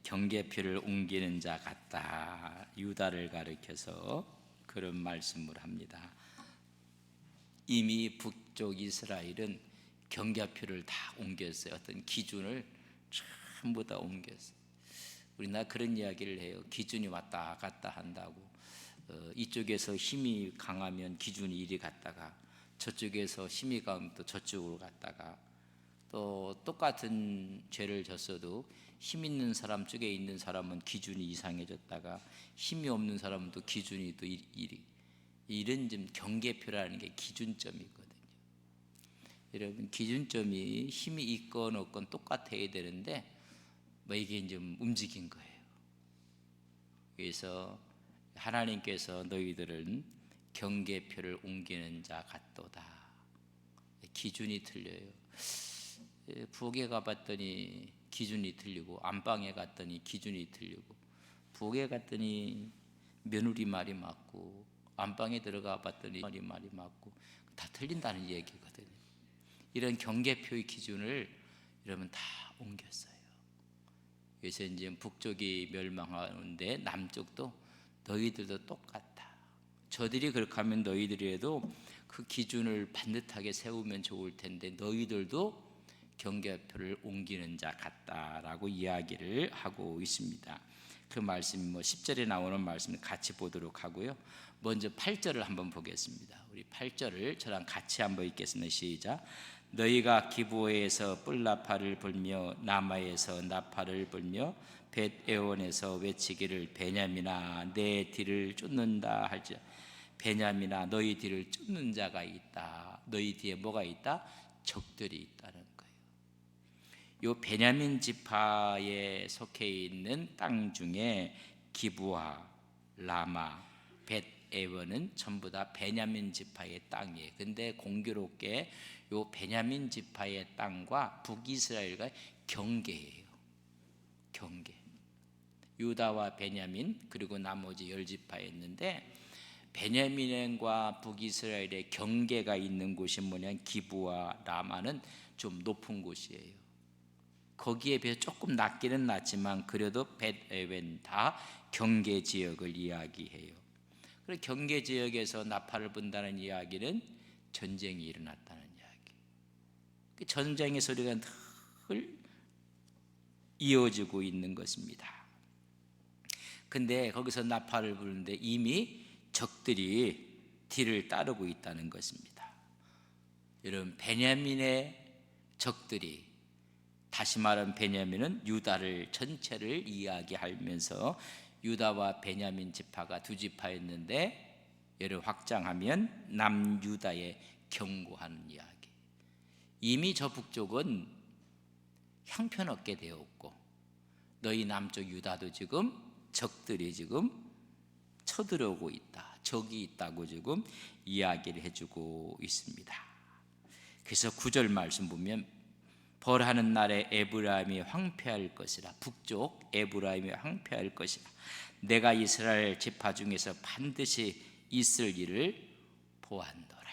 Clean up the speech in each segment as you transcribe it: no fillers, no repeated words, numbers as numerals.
경계표를 옮기는 자 같다. 유다를 가리켜서 그런 말씀을 합니다. 이미 북쪽 이스라엘은 경계표를 다 옮겼어요. 어떤 기준을 전부 다 옮겼어요. 우리나라 그런 이야기를 해요. 기준이 왔다 갔다 한다고. 이쪽에서 힘이 강하면 기준이 이리 갔다가, 저쪽에서 힘이 강하면 또 저쪽으로 갔다가, 또 똑같은 죄를 졌어도 힘 있는 사람 쪽에 있는 사람은 기준이 이상해졌다가, 힘이 없는 사람은 또 기준이 또 이런 좀 경계표라는 게 기준점이거든요. 여러분, 기준점이 힘이 있건 없건 똑같아야 되는데 이게 좀 움직인 거예요. 그래서 하나님께서 너희들은 경계표를 옮기는 자 같도다. 기준이 틀려요. 부엌에 가봤더니 기준이 틀리고, 안방에 갔더니 기준이 틀리고, 부엌에 갔더니 며느리 말이 맞고, 안방에 들어가 봤더니 말이 맞고, 다 틀린다는 얘기거든요. 이런 경계표의 기준을 여러분 다 옮겼어요. 그래서 이제 북쪽이 멸망하는데 남쪽도 너희들도 똑같다. 저들이 그렇게 하면 너희들에도 그 기준을 반듯하게 세우면 좋을 텐데 너희들도 경계표를 옮기는 자 같다라고 이야기를 하고 있습니다. 그 말씀이 10절에 나오는 말씀을 같이 보도록 하고요. 먼저 8절을 한번 보겠습니다. 우리 8절을 저랑 같이 한번 읽겠습니다. 시작. 너희가 기브오에서 뿔나팔을 불며 라마에서 나팔을 불며 벳에원에서 외치기를 베냐민아 내 뒤를 쫓는다 할지라. 베냐민아 너희 뒤를 쫓는 자가 있다. 너희 뒤에 뭐가 있다? 적들이 있다는 거예요. 요 베냐민 지파에 속해 있는 땅 중에 기브와 라마, 벳에원은 전부 다 베냐민 지파의 땅이에요. 근데 공교롭게 요 베냐민 지파의 땅과 북이스라엘과 경계예요. 경계. 유다와 베냐민 그리고 나머지 10지파였는데 베냐민과 북이스라엘의 경계가 있는 곳이 뭐냐면 기브와 라마는 좀 높은 곳이에요. 거기에 비해 조금 낮기는 낮지만 그래도 벳에웬 다 경계 지역을 이야기해요. 그리고 경계 지역에서 나팔을 분다는 이야기는 전쟁이 일어났다는 이야기. 전쟁의 소리가 늘 이어지고 있는 것입니다. 근데 거기서 나팔을 부르는데 이미 적들이 뒤를 따르고 있다는 것입니다. 여러분, 베냐민의 적들이, 다시 말하면 베냐민은 유다를 전체를 이야기하면서 유다와 베냐민 지파가 두 지파였는데 얘를 확장하면 남유다에 경고하는 이야기. 이미 저 북쪽은 형편없게 되었고 너희 남쪽 유다도 지금 적들이 지금 쳐들어오고 있다. 적이 있다고 지금 이야기를 해주고 있습니다. 그래서 9절 말씀 보면 벌하는 날에 에브라임이 황폐할 것이라. 북쪽 에브라임이 황폐할 것이라. 내가 이스라엘 지파 중에서 반드시 있을 일을 보았노라.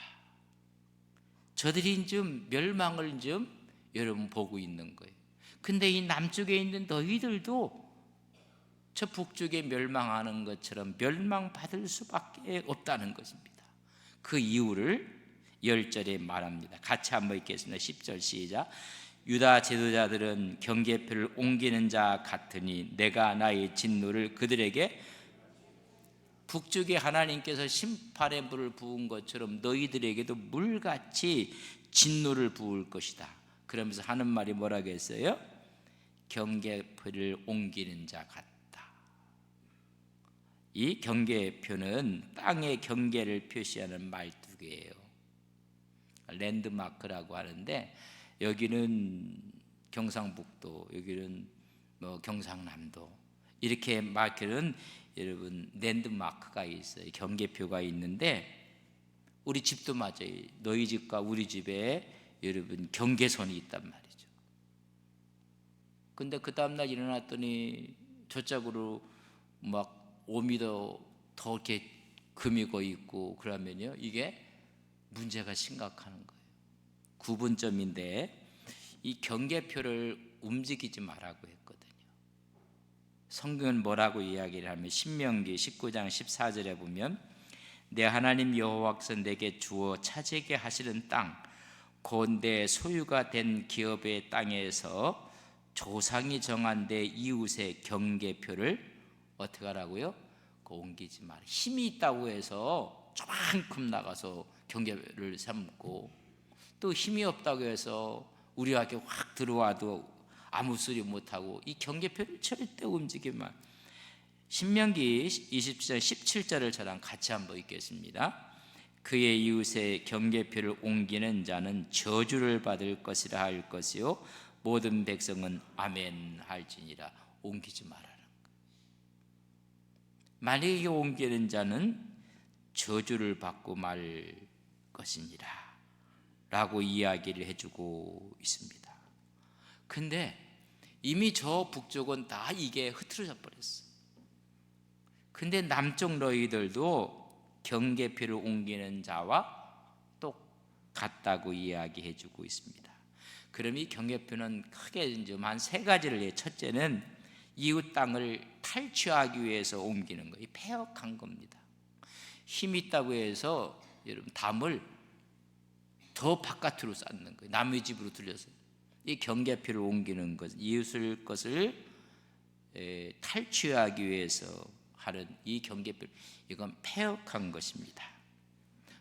저들이 좀 멸망을 좀 여러분 보고 있는 거예요. 근데 이 남쪽에 있는 너희들도 저 북쪽에 멸망하는 것처럼 멸망받을 수밖에 없다는 것입니다. 그 이유를 10절에 말합니다. 같이 한번 읽겠습니다. 10절 시작. 유다 지도자들은 경계표를 옮기는 자 같으니 내가 나의 진노를 그들에게, 북쪽에 하나님께서 심판의 불을 부은 것처럼 너희들에게도 물같이 진노를 부을 것이다. 그러면서 하는 말이 뭐라고 했어요? 경계표를 옮기는 자 같다. 이 경계표는 땅의 경계를 표시하는 말뚝이에요. 랜드마크라고 하는데 여기는 경상북도, 여기는 경상남도, 이렇게 마크는 여러분 랜드마크가 있어요. 경계표가 있는데 우리 집도 맞아요. 너희 집과 우리 집에 여러분 경계선이 있단 말이죠. 근데 그 다음날 일어났더니 저쪽으로 막 5m 더 이렇게 금이 거 있고 그러면요 이게 문제가 심각한 거예요. 구분점인데 이 경계표를 움직이지 말라고 했거든요. 성경은 뭐라고 이야기를 하면 신명기 19장 14절에 보면 내 하나님 여호와께서 내게 주어 차지게 하시는 땅 곧 내 소유가 된 기업의 땅에서 조상이 정한 내 이웃의 경계표를 어떻게 하라고요? 옮기지 마라. 힘이 있다고 해서 저만큼 나가서 경계를 삼고 또 힘이 없다고 해서 우리 학교에 확 들어와도 아무 소리 못하고 이 경계표를 절대 움직이면 신명기 20장 17절을 저랑 같이 한번 읽겠습니다. 그의 이웃의 경계표를 옮기는 자는 저주를 받을 것이라 할 것이요 모든 백성은 아멘 할지니라. 옮기지 말아라. 만약에 옮기는 자는 저주를 받고 말 것이니라 라고 이야기를 해주고 있습니다. 근데 이미 저 북쪽은 다 이게 흐트러져 버렸어. 근데 남쪽 너희들도 경계표를 옮기는 자와 똑같다고 이야기해 주고 있습니다. 그럼 이 경계표는 크게 좀 한 세 가지를 해요. 첫째는 이웃 땅을 탈취하기 위해서 옮기는 거예요. 폐역한 겁니다. 힘이 있다고 해서 여러분 담을 더 바깥으로 쌓는 거예요. 남의 집으로 들려서 이 경계표를 옮기는 것, 이웃을 것을 탈취하기 위해서 하는 이 경계표, 이건 폐역한 것입니다.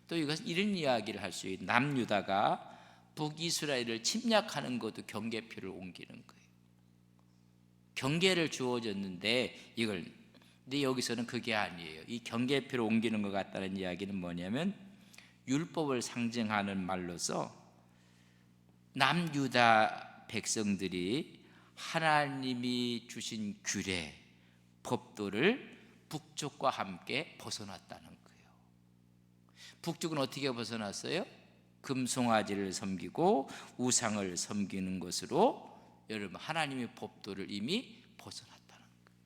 또 이것은 이런 이야기를 할 수 있는 남유다가 북이스라엘을 침략하는 것도 경계표를 옮기는 거예요. 경계를 주어졌는데 이걸 근데 여기서는 그게 아니에요. 이 경계표를 옮기는 것 같다는 이야기는 뭐냐면 율법을 상징하는 말로서 남유다 백성들이 하나님이 주신 규례, 법도를 북쪽과 함께 벗어났다는 거예요. 북쪽은 어떻게 벗어났어요? 금송아지를 섬기고 우상을 섬기는 것으로 여러분 하나님의 법도를 이미 벗어났다는 거예요.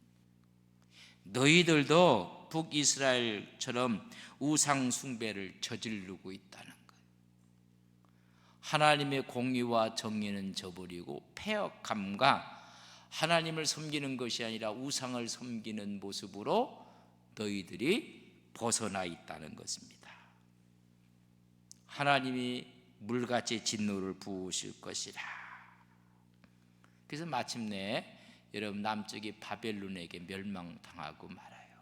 너희들도 북이스라엘처럼 우상 숭배를 저지르고 있다는 거예요. 하나님의 공의와 정의는 저버리고 폐역함과 하나님을 섬기는 것이 아니라 우상을 섬기는 모습으로 너희들이 벗어나 있다는 것입니다. 하나님이 물같이 진노를 부으실 것이라. 그래서 마침내 여러분 남쪽이 바벨론에게 멸망당하고 말아요.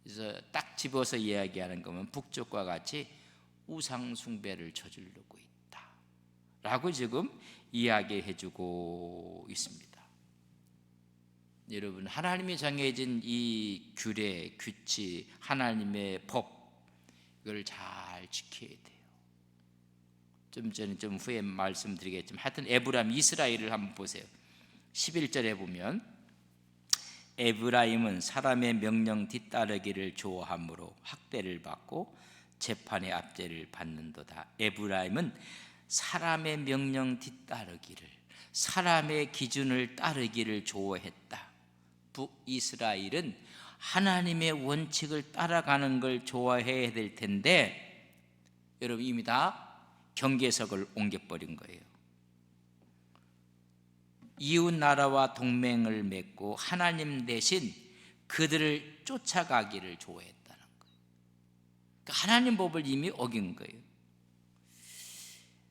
그래서 딱 집어서 이야기하는 거면 북쪽과 같이 우상 숭배를 저지르고 있다 라고 지금 이야기해주고 있습니다. 여러분 하나님이 정해진 이 규례, 규칙, 하나님의 법 이걸 잘 지켜야 돼요. 좀 전에 좀 후에 말씀드리겠지만 하여튼 에브라임 이스라엘을 한번 보세요. 11절에 보면 에브라임은 사람의 명령 뒤따르기를 좋아함으로 학대를 받고 재판의 압제를 받는도다. 에브라임은 사람의 명령 뒤따르기를, 사람의 기준을 따르기를 좋아했다. 북이스라엘은 하나님의 원칙을 따라가는 걸 좋아해야 될 텐데 여러분 이미 다 경계석을 옮겨버린 거예요. 이웃 나라와 동맹을 맺고 하나님 대신 그들을 쫓아가기를 좋아했다는 거예요. 그러니까 하나님 법을 이미 어긴 거예요.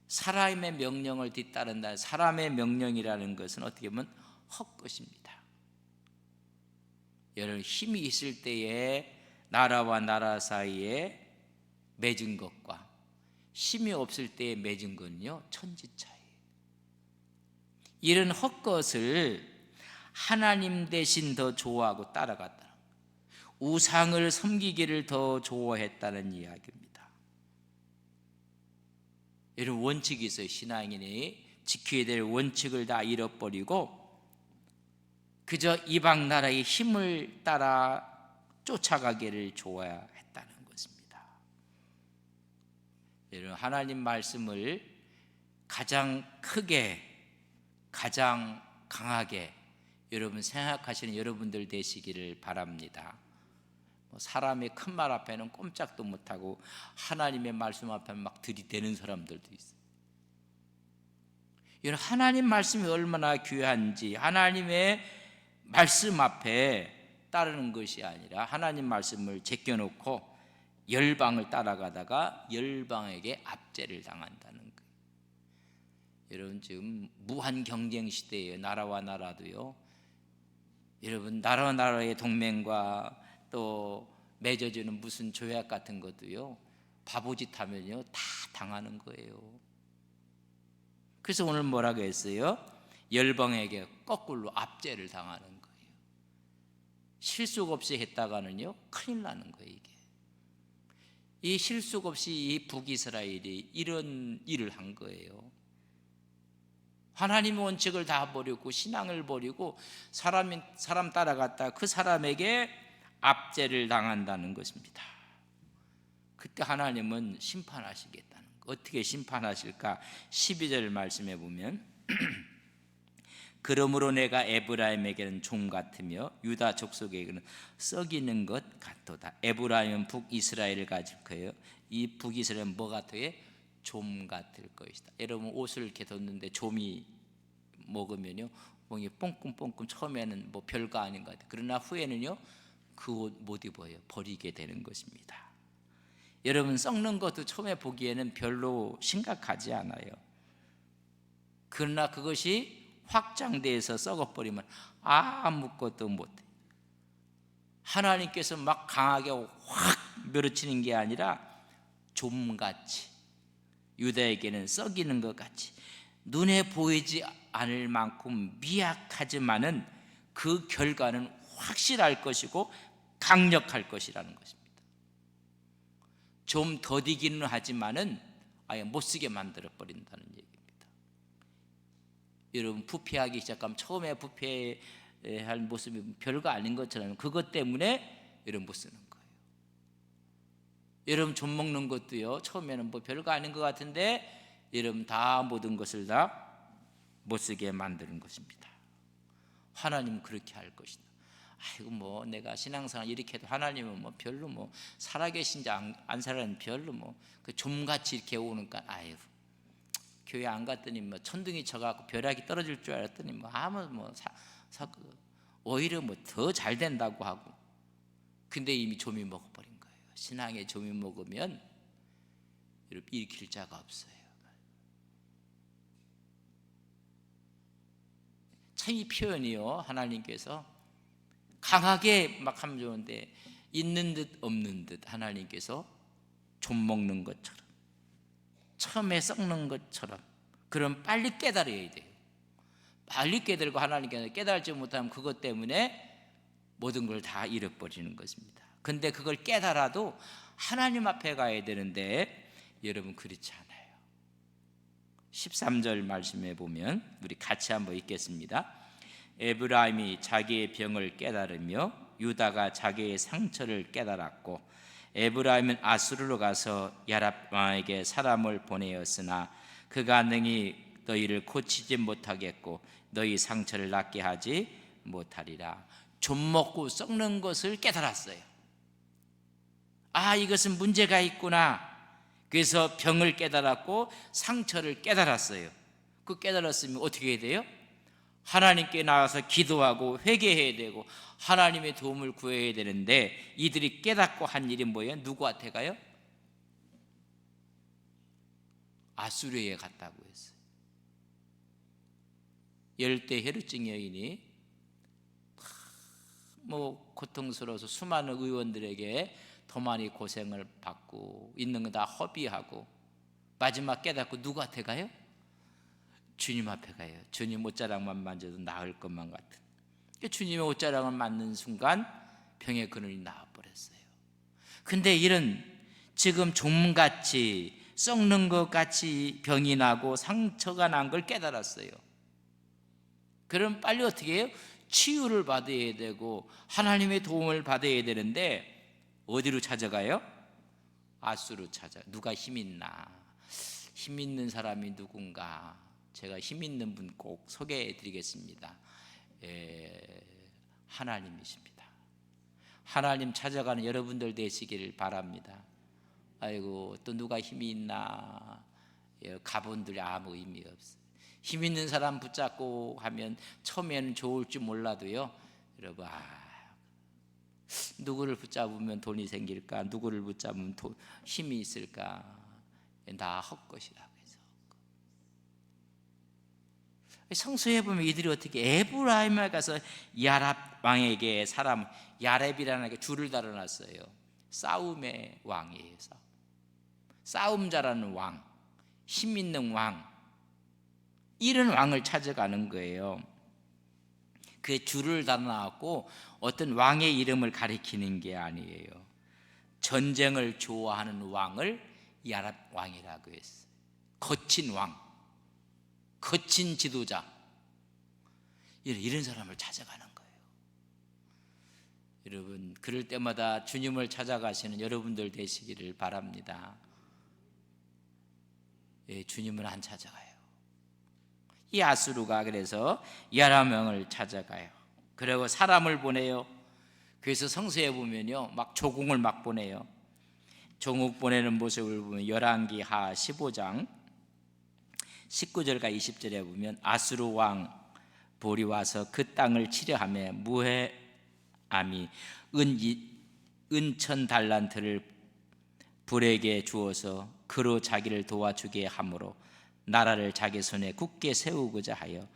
사람의 명령을 뒤따른다. 사람의 명령이라는 것은 어떻게 보면 헛것입니다. 여러분 힘이 있을 때에 나라와 나라 사이에 맺은 것과 힘이 없을 때에 맺은 건요 천지차이에요. 이런 헛것을 하나님 대신 더 좋아하고 따라갔다는 거예요. 우상을 섬기기를 더 좋아했다는 이야기입니다. 이런 원칙이 있어요. 신앙인이 지켜야 될 원칙을 다 잃어버리고 그저 이방 나라의 힘을 따라 쫓아가기를 좋아했다는 것입니다. 여러분 하나님 말씀을 가장 크게 가장 강하게 여러분 생각하시는 여러분들 되시기를 바랍니다. 사람의 큰 말 앞에는 꼼짝도 못하고 하나님의 말씀 앞에는 막 들이대는 사람들도 있어요. 여러분 하나님 말씀이 얼마나 귀한지, 하나님의 말씀 앞에 따르는 것이 아니라 하나님 말씀을 제껴놓고 열방을 따라가다가 열방에게 압제를 당한다는 거예요. 여러분 지금 무한 경쟁 시대예요. 나라와 나라도요. 여러분 나라와 나라의 동맹과 또 맺어주는 무슨 조약 같은 것도요, 바보짓 하면요 다 당하는 거예요. 그래서 오늘 뭐라고 했어요? 열방에게 거꾸로 압제를 당하는 거예요. 실속 없이 했다가는요 큰일 나는 거예요. 이게 이 실속 없이 이 북이스라엘이 이런 일을 한 거예요. 하나님의 원칙을 다 버리고 신앙을 버리고 사람 따라갔다 그 사람에게 압제를 당한다는 것입니다. 그때 하나님은 심판하시겠다는 거. 어떻게 심판하실까? 12절 말씀해 보면 그러므로 내가 에브라임에게는 좀 같으며 유다 족속에게는 썩이는 것 같도다. 에브라임은 북이스라엘을 가질 거예요. 이 북이스라엘은 뭐 같아요? 좀 같을 것이다. 여러분 옷을 이렇게 뒀는데 좀이 먹으면요 몸이 뽕끔뽕끔 처음에는 뭐 별거 아닌 것 같아요. 그러나 후에는요 그 옷 못 입어요. 버리게 되는 것입니다. 여러분 썩는 것도 처음에 보기에는 별로 심각하지 않아요. 그러나 그것이 확장돼서 썩어버리면 아무것도 못해. 하나님께서 막 강하게 확 밀어치는 게 아니라 좀같이 유다에게는 썩이는 것 같이 눈에 보이지 않을 만큼 미약하지만은 그 결과는 확실할 것이고 강력할 것이라는 것입니다. 좀 더디기는 하지만은 아예 못쓰게 만들어 버린다는 얘기입니다. 여러분 부패하기 시작하면 처음에 부패할 모습이 별거 아닌 것처럼 그것 때문에 여러분 못 쓰는 거예요. 여러분 좀 먹는 것도요 처음에는 뭐 별거 아닌 것 같은데 여러분 다 모든 것을 다 못 쓰게 만드는 것입니다. 하나님은 그렇게 할 것이다. 아이고 뭐 내가 신앙생활 이렇게 해도 하나님은 뭐 별로 뭐 살아계신지 안 살아는 별로 뭐 그 좀같이 이렇게 오니까 아이고 교회 안 갔더니 뭐 천둥이 쳐갖고 벼락이 떨어질 줄 알았더니 뭐 아무 뭐 오히려 뭐 더 잘 된다고 하고 근데 이미 좀이 먹어버린 거예요. 신앙에 좀이 먹으면 여러분 일으킬 자가 없어요. 참 이 표현이요 하나님께서 강하게 막 하면 좋은데 있는 듯 없는 듯 하나님께서 좀 먹는 것처럼 처음에 썩는 것처럼 그럼 빨리 깨달아야 돼요. 빨리 깨달고 하나님께서 깨달지 못하면 그것 때문에 모든 걸 다 잃어버리는 것입니다. 근데 그걸 깨달아도 하나님 앞에 가야 되는데 여러분 그렇지 않아요. 13절 말씀에 보면 우리 같이 한번 읽겠습니다. 에브라임이 자기의 병을 깨달으며 유다가 자기의 상처를 깨달았고 에브라임은 아수르로 가서 야랍 왕에게 사람을 보내었으나 그가 능히 너희를 고치지 못하겠고 너희 상처를 낫게 하지 못하리라. 좀 먹고 썩는 것을 깨달았어요. 아 이것은 문제가 있구나. 그래서 병을 깨달았고 상처를 깨달았어요. 그 깨달았으면 어떻게 해야 돼요? 하나님께 나와서 기도하고 회개해야 되고 하나님의 도움을 구해야 되는데 이들이 깨닫고 한 일이 뭐예요? 누구한테 가요? 아수르에 갔다고 했어요. 열대 혈루증 여인이 뭐 고통스러워서 수많은 의원들에게 더 많이 고생을 받고 있는 거 다 허비하고 마지막 깨닫고 누구한테 가요? 주님 앞에 가요. 주님 옷자락만 만져도 나을 것만 같은. 주님의 옷자락을 만는 순간 병의 근원이 나와버렸어요. 근데 이런 지금 좀같이 썩는 것 같이 병이 나고 상처가 난 걸 깨달았어요. 그럼 빨리 어떻게 해요? 치유를 받아야 되고 하나님의 도움을 받아야 되는데 어디로 찾아가요? 아수로 찾아. 누가 힘 있나? 힘 있는 사람이 누군가? 제가 힘 있는 분 꼭 소개해 드리겠습니다. 하나님이십니다. 하나님 찾아가는 여러분들 되시기를 바랍니다. 아이고 또 누가 힘이 있나? 가본들이 아무 의미 없어요. 힘 있는 사람 붙잡고 하면 처음에는 좋을지 몰라도요 여러분, 누구를 붙잡으면 돈이 생길까? 누구를 붙잡으면 힘이 있을까? 다 헛것이라고 해서. 성서에 보면 이들이 어떻게 에브라임에 가서 야랍 왕에게 야렙이라는 게 줄을 달아놨어요. 싸움의 왕이에요. 싸움 잘하는 왕, 힘 있는 왕, 이런 왕을 찾아가는 거예요. 그 줄을 달아놨고 어떤 왕의 이름을 가리키는 게 아니에요. 전쟁을 좋아하는 왕을 야랍 왕이라고 했어요. 거친 왕, 거친 지도자, 이런 사람을 찾아가는 거예요. 여러분, 그럴 때마다 주님을 찾아가시는 여러분들 되시기를 바랍니다. 주님을 안 찾아가요. 이 아수르가 그래서 야랍 왕을 찾아가요. 그리고 사람을 보내요. 그래서 성서에 보면요, 막 조공을 막 보내요. 조국 보내는 모습을 보면 열왕기하 15장 19절과 20절에 보면 아수르 왕 볼이 와서 그 땅을 치려하며 무해함이 은천 달란트를 불에게 주어서 그로 자기를 도와주게 하므로 나라를 자기 손에 굳게 세우고자 하여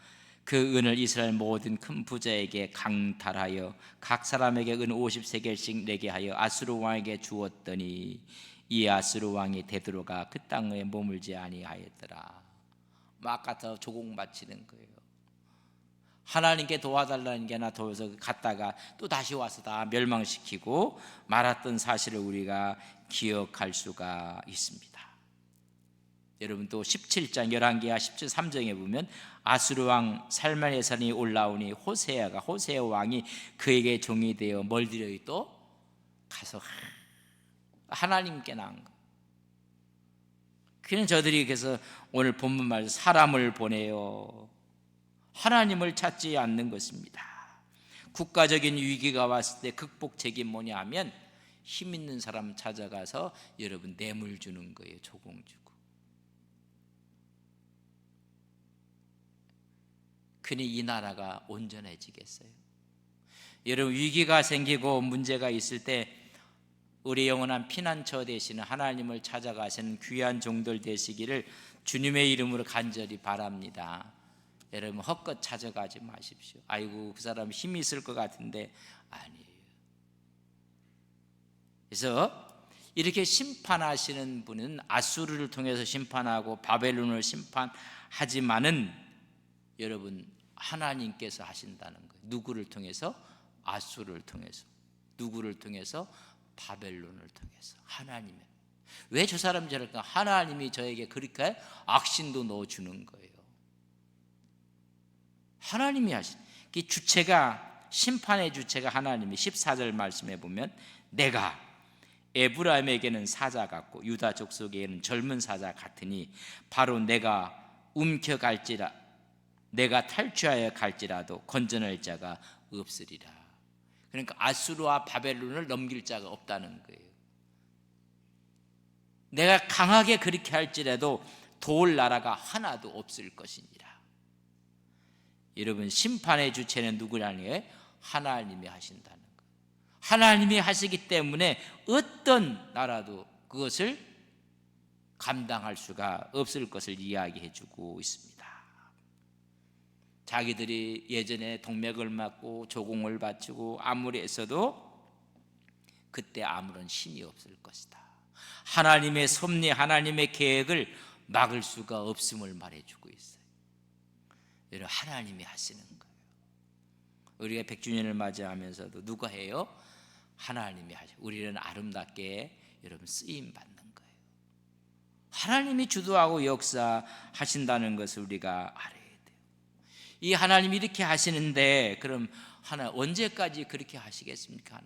그 은을 이스라엘 모든 큰 부자에게 강탈하여 각 사람에게 은 50세겔씩 내게 하여 아수르 왕에게 주었더니 이 아수르 왕이 되돌아가 그 땅에 머물지 아니하였더라. 막 가서 조공 바치는 거예요. 하나님께 도와달라는 게 하나 도와서 갔다가 또 다시 와서 다 멸망시키고 말았던 사실을 우리가 기억할 수가 있습니다. 여러분, 또 17장 열왕기하 17:3장에 보면 아수르 왕 살만에산이 올라오니 호세아 왕이 그에게 종이 되어 뭘 드려요? 또 가서 하나님께 나온 거. 그는 저들이 그래서 오늘 본문 말 사람을 보내요. 하나님을 찾지 않는 것입니다. 국가적인 위기가 왔을 때 극복책이 뭐냐 하면 힘 있는 사람 찾아가서 여러분 뇌물 주는 거예요. 조공 주고. 그니 이 나라가 온전해지겠어요? 여러분, 위기가 생기고 문제가 있을 때 우리 영원한 피난처 되시는 하나님을 찾아가시는 귀한 종들 되시기를 주님의 이름으로 간절히 바랍니다. 여러분, 헛것 찾아가지 마십시오. 아이고, 그 사람 힘이 있을 것 같은데 아니에요. 그래서 이렇게 심판하시는 분은 아수르를 통해서 심판하고 바벨론을 심판하지만은 여러분, 하나님께서 하신다는 거예요. 누구를 통해서? 아수르를 통해서. 누구를 통해서? 바벨론을 통해서. 하나님의. 왜 저 사람이 저럴까? 하나님이 저에게 그렇게 악신도 넣어주는 거예요. 하나님이 하신. 그 주체가, 심판의 주체가 하나님이 14절 말씀해 보면 내가 에브라임에게는 사자 같고 유다 족속에게는 젊은 사자 같으니 바로 내가 내가 탈취하여 갈지라도 건져낼 자가 없으리라. 그러니까 아수르와 바벨론을 넘길 자가 없다는 거예요. 내가 강하게 그렇게 할지라도 도울 나라가 하나도 없을 것이니라. 여러분, 심판의 주체는 누구라니요? 하나님이 하신다는 거예요. 하나님이 하시기 때문에 어떤 나라도 그것을 감당할 수가 없을 것을 이야기해 주고 있습니다. 자기들이 예전에 동맥을 맞고 조공을 바치고 아무리 했어도 그때 아무런 힘이 없을 것이다. 하나님의 섭리, 하나님의 계획을 막을 수가 없음을 말해주고 있어요. 여러분, 하나님이 하시는 거예요. 우리가 100주년을 맞이하면서도 누가 해요? 하나님이 하셔. 우리는 아름답게 여러분 쓰임 받는 거예요. 하나님이 주도하고 역사하신다는 것을 우리가 알아야 돼요. 이 하나님이 이렇게 하시는데 그럼 언제까지 그렇게 하시겠습니까?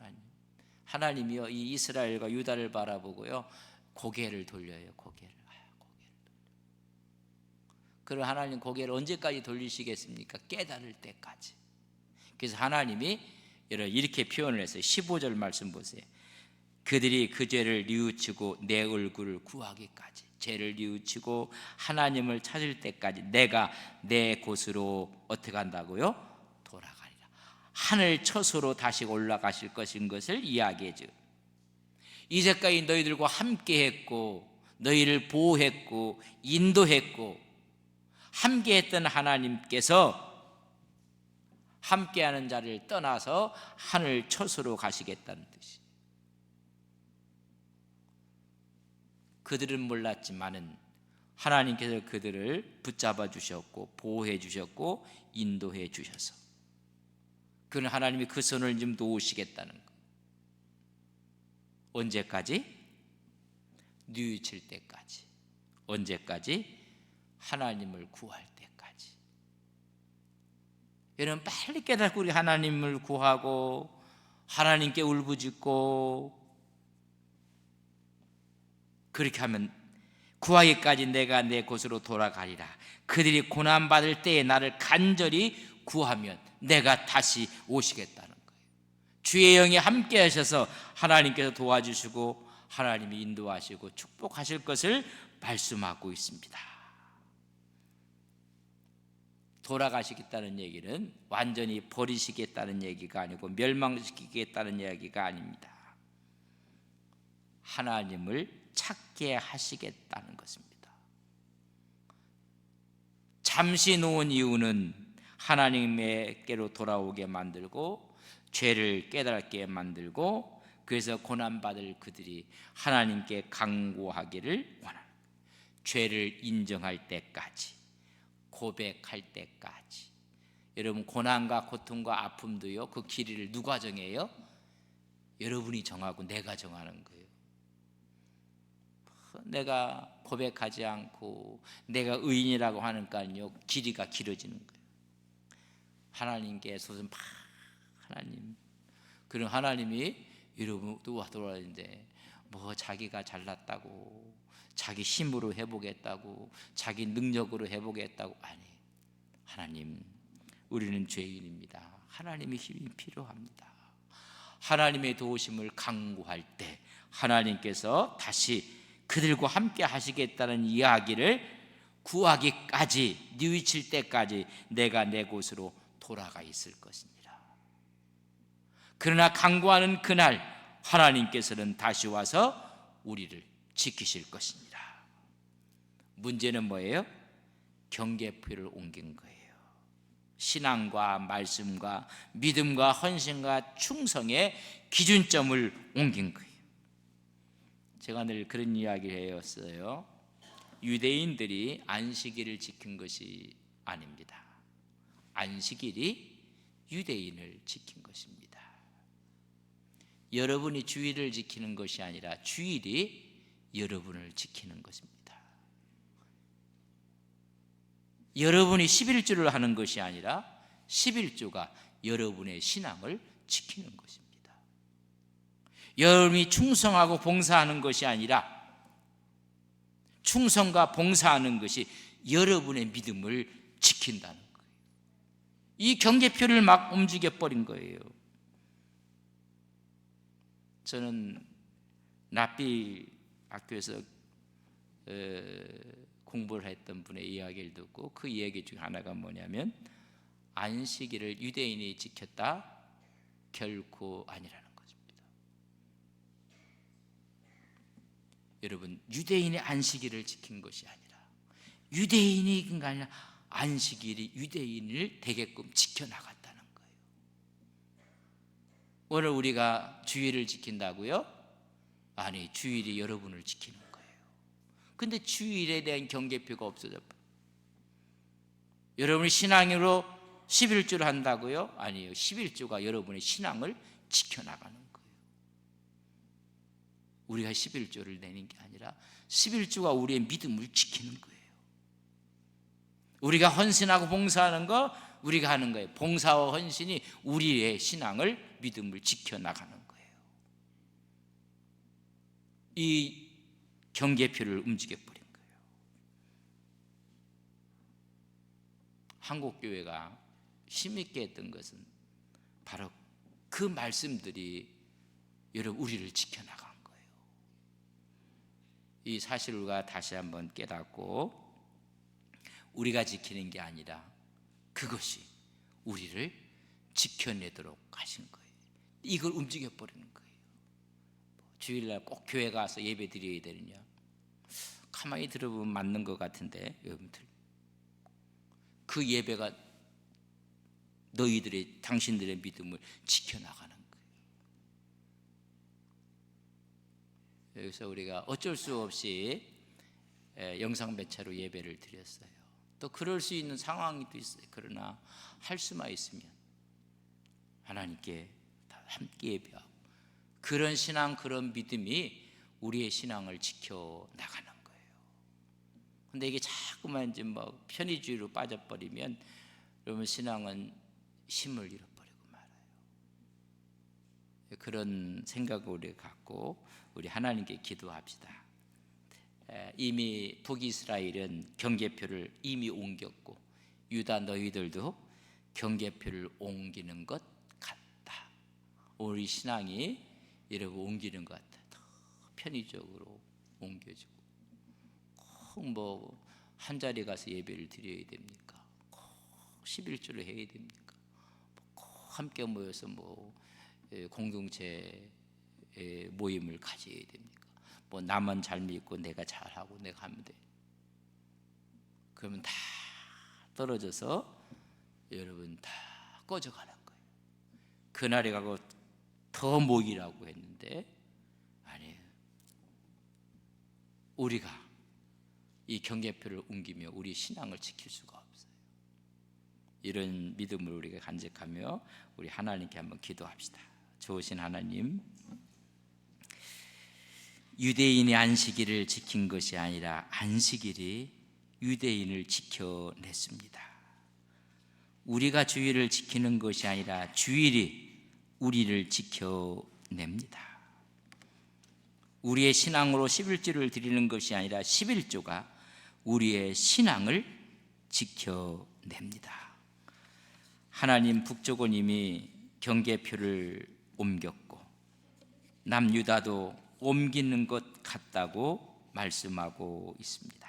하나님이요, 이 이스라엘과 유다를 바라보고요 고개를 돌려요. 고개를 돌려. 그럼 하나님 고개를 언제까지 돌리시겠습니까? 깨달을 때까지. 그래서 하나님이 이렇게 표현을 했어요. 15절 말씀 보세요. 그들이 그 죄를 뉘우치고 내 얼굴을 구하기까지, 죄를 뉘우치고 하나님을 찾을 때까지 내가 내 곳으로 어떻게 한다고요? 돌아가리라. 하늘 처소로 다시 올라가실 것인 것을 이야기해줘. 이제까지 너희들과 함께했고 너희를 보호했고 인도했고 함께했던 하나님께서 함께하는 자를 떠나서 하늘 처소로 가시겠다는 뜻이. 그들은 몰랐지만은 하나님께서 그들을 붙잡아 주셨고 보호해 주셨고 인도해 주셔서 그는 하나님이 그 손을 좀 놓으시겠다는 거. 언제까지? 뉘우칠 때까지. 언제까지? 하나님을 구할 때까지. 여러분 빨리 깨닫고 우리 하나님을 구하고 하나님께 울부짖고 그렇게 하면 구하기까지 내가 내 곳으로 돌아가리라. 그들이 고난받을 때에 나를 간절히 구하면 내가 다시 오시겠다는 거예요. 주의 영이 함께 하셔서 하나님께서 도와주시고 하나님이 인도하시고 축복하실 것을 말씀하고 있습니다. 돌아가시겠다는 얘기는 완전히 버리시겠다는 얘기가 아니고 멸망시키겠다는 얘기가 아닙니다. 하나님을 찾게 하시겠다는 것입니다. 잠시 놓은 이유는 하나님께로 돌아오게 만들고 죄를 깨닫게 만들고 그래서 고난받을 그들이 하나님께 간구하기를 원하는, 죄를 인정할 때까지, 고백할 때까지. 여러분 고난과 고통과 아픔도요, 그 길이를 누가 정해요? 여러분이 정하고 내가 정하는 거예요. 내가 고백하지 않고 내가 의인이라고 하니까요 길이가 길어지는 거예요. 하나님께서 하나님, 그런 하나님이 여러분 돌아오는데 뭐 자기가 잘났다고 자기 힘으로 해보겠다고 자기 능력으로 해보겠다고, 아니, 하나님 우리는 죄인입니다. 하나님의 힘이 필요합니다. 하나님의 도우심을 간구할 때 하나님께서 다시 그들과 함께 하시겠다는 이야기를 구하기까지, 뉘우칠 때까지 내가 내 곳으로 돌아가 있을 것입니다. 그러나 간구하는 그날 하나님께서는 다시 와서 우리를 지키실 것입니다. 문제는 뭐예요? 경계표를 옮긴 거예요. 신앙과 말씀과 믿음과 헌신과 충성의 기준점을 옮긴 거예요. 제가 늘 그런 이야기를 해왔어요. 유대인들이 안식일을 지킨 것이 아닙니다. 안식일이 유대인을 지킨 것입니다. 여러분이 주일을 지키는 것이 아니라 주일이 여러분을 지키는 것입니다. 여러분이 11조를 하는 것이 아니라 11조가 여러분의 신앙을 지키는 것입니다. 여러분이 충성하고 봉사하는 것이 아니라 충성과 봉사하는 것이 여러분의 믿음을 지킨다는 거예요. 이 경계표를 막 움직여버린 거예요. 저는 납비 학교에서 공부를 했던 분의 이야기를 듣고 그 이야기 중에 하나가 뭐냐면 안식일을 유대인이 지켰다? 결코 아니라는 것입니다. 여러분, 유대인의 안식일을 지킨 것이 아니라 유대인이 아니라 안식일이 유대인을 되게끔 지켜나갔다는 거예요. 오늘 우리가 주일을 지킨다고요? 아니, 주일이 여러분을 지키는 거예요. 근데 주일에 대한 경계표가 없어져 버려요. 여러분이 신앙으로 11조를 한다고요? 아니에요. 11조가 여러분의 신앙을 지켜나가는 거예요. 우리가 11조를 내는 게 아니라 11조가 우리의 믿음을 지키는 거예요. 우리가 헌신하고 봉사하는 거 우리가 하는 거예요. 봉사와 헌신이 우리의 신앙을, 믿음을 지켜나가는 거예요. 이 경계표를 움직여버린 거예요. 한국교회가 힘있게 했던 것은 바로 그 말씀들이 여러분 우리를 지켜나간 거예요. 이 사실을 우리가 다시 한번 깨닫고 우리가 지키는 게 아니라 그것이 우리를 지켜내도록 하신 거예요. 이걸 움직여 버리는 거예요. 주일날 꼭 교회 가서 예배 드려야 되느냐? 가만히 들어보면 맞는 것 같은데, 여러분들, 그 예배가 너희들의, 당신들의 믿음을 지켜나가는 거예요. 여기서 우리가 어쩔 수 없이 영상 매체로 예배를 드렸어요. 또 그럴 수 있는 상황이 또 있어요. 그러나 할 수만 있으면 하나님께 다 함께 예배하고, 그런 신앙, 그런 믿음이 우리의 신앙을 지켜나가는 거예요. 근데 이게 자꾸만 이제 뭐 편의주의로 빠져버리면 여러분 신앙은 힘을 잃어버리고 말아요. 그런 생각을 우리가 갖고 우리 하나님께 기도합시다. 이미 북이스라엘은 경계표를 이미 옮겼고 유다 너희들도 경계표를 옮기는 것 같다. 우리 신앙이 이러고 옮기는 것 같다. 더 편의적으로 옮겨지고, 꼭 뭐 한 자리 가서 예배를 드려야 됩니까? 꼭 11조를 해야 됩니까? 꼭 함께 모여서 뭐 공동체 모임을 가져야 됩니까? 뭐 나만 잘 믿고 내가 잘하고 내가 하면 돼. 그러면 다 떨어져서 여러분 다 꺼져가는 거예요. 그날에 가고 더 모이라고 했는데 아니에요. 우리가 이 경계표를 옮기며 우리 신앙을 지킬 수가 없어요. 이런 믿음을 우리가 간직하며 우리 하나님께 한번 기도합시다. 좋으신 하나님, 유대인의 안식일을 지킨 것이 아니라 안식일이 유대인을 지켜냈습니다. 우리가 주일을 지키는 것이 아니라 주일이 우리를 지켜냅니다. 우리의 신앙으로 11조를 드리는 것이 아니라 11조가 우리의 신앙을 지켜냅니다. 하나님, 북쪽은 이미 경계표를 옮겼고 남유다도 옮기는 것 같다고 말씀하고 있습니다.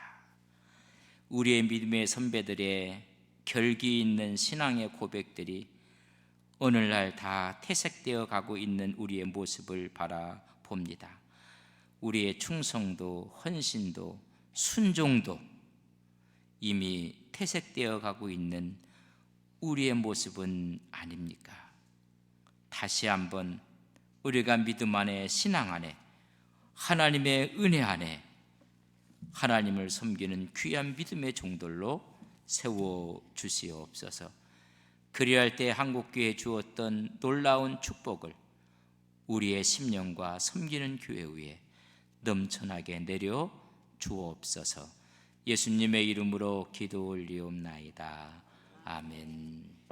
우리의 믿음의 선배들의 결기 있는 신앙의 고백들이 오늘날 다 퇴색되어 가고 있는 우리의 모습을 바라봅니다. 우리의 충성도, 헌신도, 순종도 이미 퇴색되어 가고 있는 우리의 모습은 아닙니까? 다시 한번 우리가 믿음 안에, 신앙 안에, 하나님의 은혜 안에 하나님을 섬기는 귀한 믿음의 종들로 세워주시옵소서. 그리할 때 한국교회에 주었던 놀라운 축복을 우리의 심령과 섬기는 교회 위에 넘쳐나게 내려 주옵소서. 예수님의 이름으로 기도 올리옵나이다. 아멘.